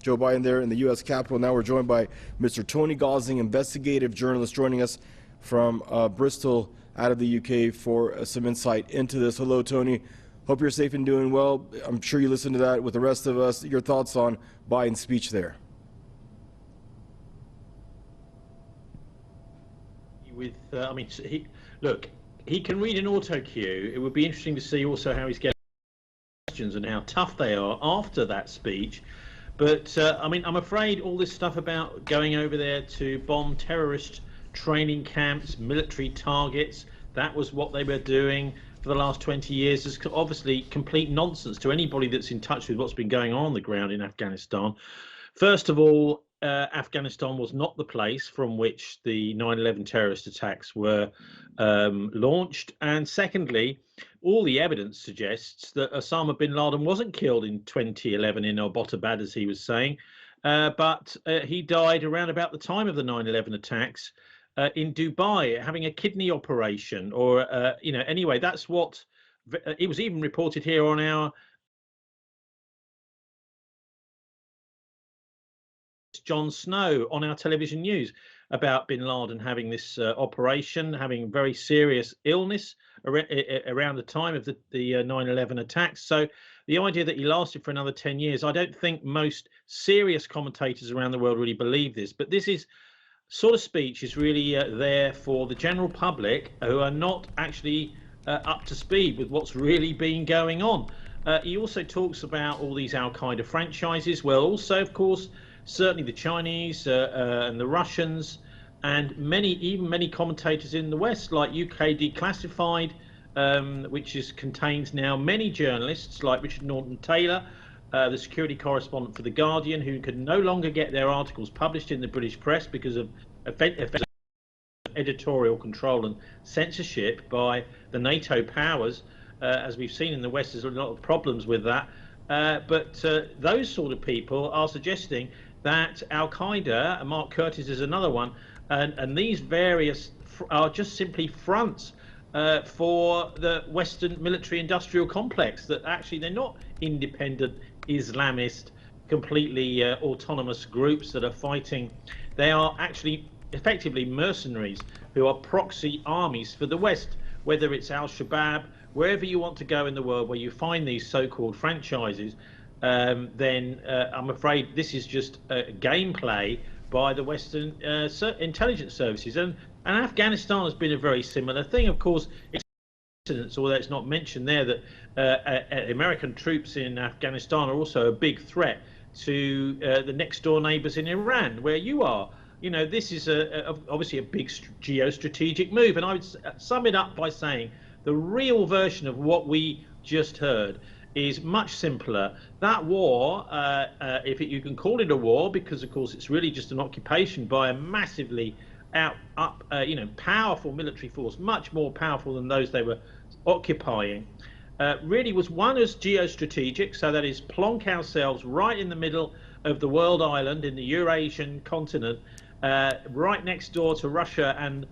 Joe Biden there in the U.S. Capitol. Now we're joined by Mr. Tony Gosling, investigative journalist, joining us from Bristol out of the U.K. for some insight into this. Hello, Tony. Hope you're safe and doing well. I'm sure you listened to that with the rest of us. Your thoughts on Biden's speech there? He can read an auto cue. It would be interesting to see also how he's getting questions and how tough they are after that speech. But I'm afraid all this stuff about going over there to bomb terrorist training camps, military targets, that was what they were doing for the last 20 years, is obviously complete nonsense to anybody that's in touch with what's been going on the ground in Afghanistan. First of all, Afghanistan was not the place from which the 9/11 terrorist attacks were launched. And secondly, all the evidence suggests that Osama bin Laden wasn't killed in 2011 in Abbottabad, as he was saying, but he died around about the time of the 9/11 attacks in Dubai, having a kidney operation, or anyway, that's what it was even reported here on our Jon Snow on our television news about bin Laden having this operation, having very serious illness around the time of the 9/11 attacks. So the idea that he lasted for another 10 years, I don't think most serious commentators around the world really believe this. But this is sort of speech is really there for the general public who are not actually up to speed with what's really been going on. He also talks about all these Al-Qaeda franchises. Well, also, of course, certainly the Chinese and the Russians, and many commentators in the West, like UK Declassified, which contains now many journalists like Richard Norton-Taylor, the security correspondent for The Guardian, who can no longer get their articles published in the British press because of editorial control and censorship by the NATO powers. As we've seen in the West, there's a lot of problems with that. But those sort of people are suggesting that Al-Qaeda, and Mark Curtis is another one, and these various are just simply fronts for the Western military-industrial complex, that actually they're not independent Islamist, completely autonomous groups that are fighting. They are actually effectively mercenaries who are proxy armies for the West, whether it's Al-Shabaab, wherever you want to go in the world where you find these so-called franchises, then I'm afraid this is just gameplay by the Western intelligence services. And Afghanistan has been a very similar thing. Of course, although it's not mentioned there, that American troops in Afghanistan are also a big threat to the next door neighbors in Iran, where you are. This is obviously a big geostrategic move. And I would sum it up by saying the real version of what we just heard is much simpler. That war, if you can call it a war, because of course it's really just an occupation by a massively powerful military force, much more powerful than those they were occupying, really was one as geostrategic. So that is plonk ourselves right in the middle of the world island in the Eurasian continent, right next door to Russia and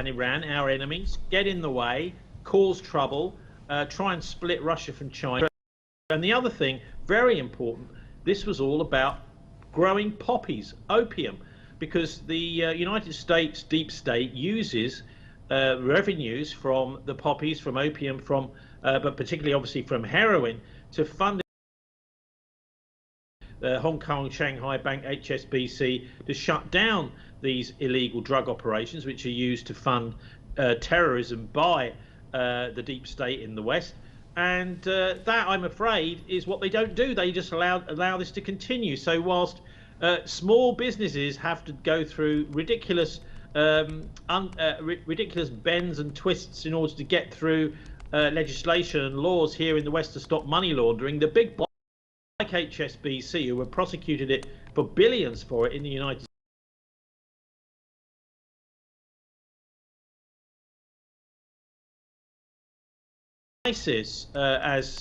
Iran, our enemies, get in the way, cause trouble, try and split Russia from China. And the other thing, very important, this was all about growing poppies, opium, because the United States deep state uses revenues from the poppies, from opium, but particularly obviously from heroin, to fund the Hong Kong Shanghai Bank, HSBC, to shut down these illegal drug operations, which are used to fund terrorism by the deep state in the West. And that, I'm afraid, is what they don't do. They just allow this to continue. So whilst small businesses have to go through ridiculous bends and twists in order to get through legislation and laws here in the West to stop money laundering, the big bloc like HSBC, who were prosecuted it for billions for it in the United States, ISIS, as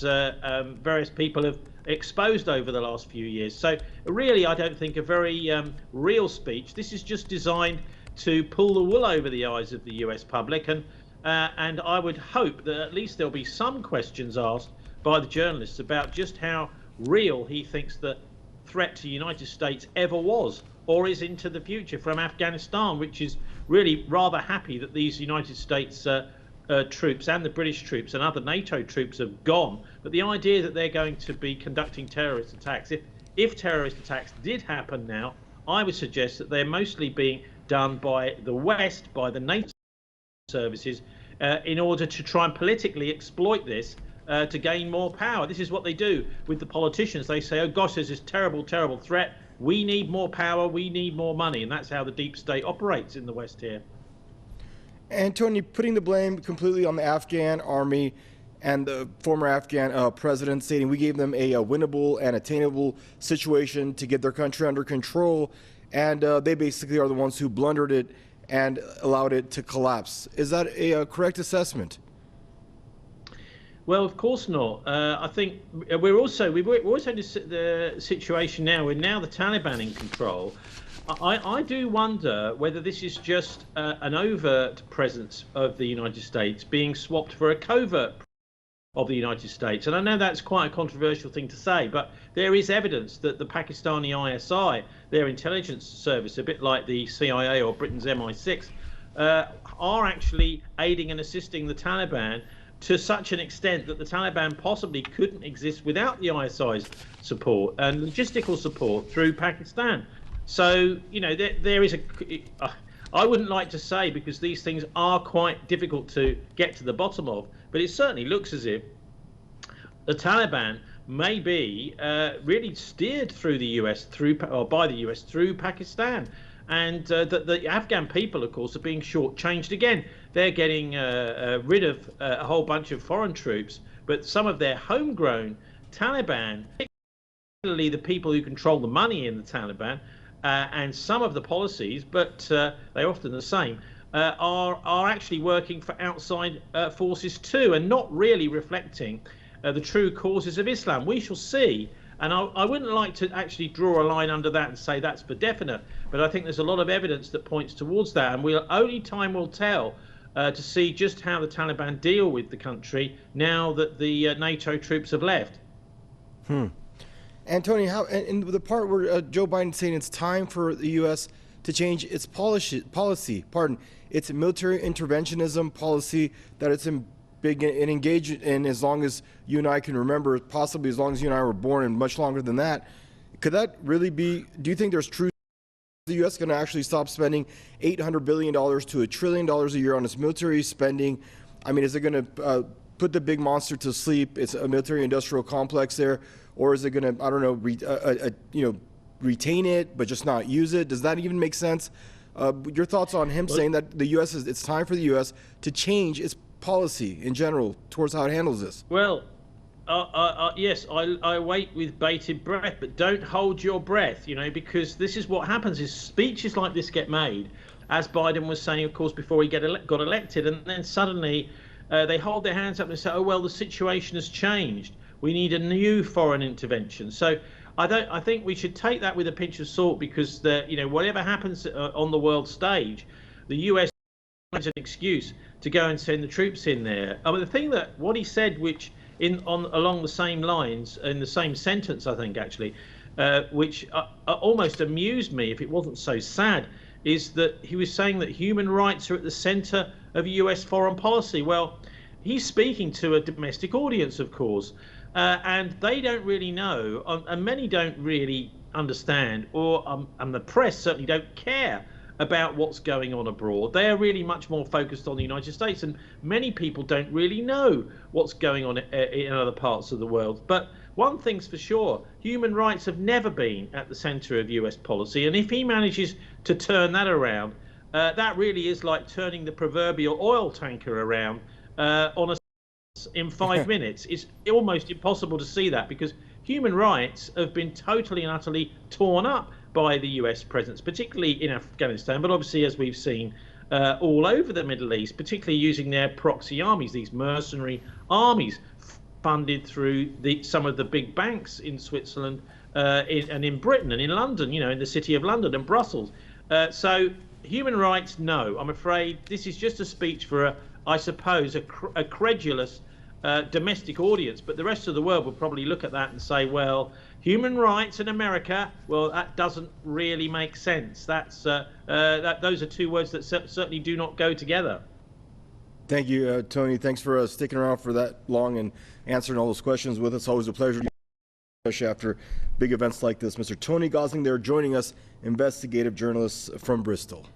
various people have exposed over the last few years. So really, I don't think a very real speech. This is just designed to pull the wool over the eyes of the US public, and I would hope that at least there'll be some questions asked by the journalists about just how real he thinks that threat to the United States ever was or is into the future from Afghanistan, which is really rather happy that these United States troops and the British troops and other NATO troops have gone. But the idea that they're going to be conducting terrorist attacks, if terrorist attacks did happen now, I would suggest that they're mostly being done by the West, by the NATO services, in order to try and politically exploit this to gain more power. This is what they do with the politicians. They say, oh gosh, there's this terrible, terrible threat. We need more power. We need more money. And that's how the deep state operates in the West here. And Tony, putting the blame completely on the Afghan army and the former Afghan president, stating we gave them a winnable and attainable situation to get their country under control, and they basically are the ones who blundered it and allowed it to collapse. Is that a correct assessment? Well, of course not. I think we're also in the situation now where now the Taliban in control. I do wonder whether this is just an overt presence of the United States being swapped for a covert of the United States. And I know that's quite a controversial thing to say, but there is evidence that the Pakistani ISI, their intelligence service, a bit like the CIA or Britain's MI6, are actually aiding and assisting the Taliban to such an extent that the Taliban possibly couldn't exist without the ISI's support and logistical support through Pakistan. So, you know, there is I wouldn't like to say, because these things are quite difficult to get to the bottom of, but it certainly looks as if the Taliban may be really steered through the US, by the US through Pakistan. And the Afghan people, of course, are being shortchanged again. They're getting rid of a whole bunch of foreign troops, but some of their homegrown Taliban, particularly the people who control the money in the Taliban, and some of the policies, but they're often the same, are actually working for outside forces too, and not really reflecting the true causes of Islam. We shall see. And I wouldn't like to actually draw a line under that and say that's for definite, but I think there's a lot of evidence that points towards that, and only time will tell to see just how the Taliban deal with the country now that the NATO troops have left. And Tony, in the part where Joe Biden's saying it's time for the U.S. to change its its military interventionism policy that it's big and engaged in as long as you and I can remember, possibly as long as you and I were born, and much longer than that. Could that really be, do you think there's truth? The U.S. going to actually stop spending $800 billion to $1 trillion a year on its military spending? I mean, is it going to put the big monster to sleep? It's a military industrial complex there. Or is it going to, I don't know, retain it but just not use it? Does that even make sense? Your thoughts on him saying that the U.S. it's time for the U.S. to change its policy in general towards how it handles this? Well, yes, I wait with bated breath, but don't hold your breath, you know, because this is what happens is speeches like this get made, as Biden was saying, of course, before he got elected, and then suddenly they hold their hands up and say, oh, well, the situation has changed. We need a new foreign intervention. So I think we should take that with a pinch of salt, because whatever happens on the world stage, the U.S. has an excuse to go and send the troops in there. I mean, the thing that what he said, which along the same lines, in the same sentence, I think actually, which almost amused me if it wasn't so sad, is that he was saying that human rights are at the center of U.S. foreign policy. Well, he's speaking to a domestic audience, of course, and they don't really know, and many don't really understand, and the press certainly don't care about what's going on abroad. They are really much more focused on the United States, and many people don't really know what's going on in other parts of the world. But one thing's for sure, human rights have never been at the center of US policy, and if he manages to turn that around, that really is like turning the proverbial oil tanker around in 5 minutes. It's almost impossible to see that, because human rights have been totally and utterly torn up by the US presence, particularly in Afghanistan, but obviously, as we've seen, all over the Middle East, particularly using their proxy armies, these mercenary armies funded through some of the big banks in Switzerland and in Britain and in London, in the city of London and Brussels. So human rights, no. I'm afraid this is just a speech for, I suppose, a credulous domestic audience, but the rest of the world will probably look at that and say, well, human rights in America, well, that doesn't really make sense. Those are two words that certainly do not go together. Thank you, Tony. Thanks for sticking around for that long and answering all those questions with us. Always a pleasure, especially after big events like this. Mr. Tony Gosling there joining us, investigative journalist from Bristol.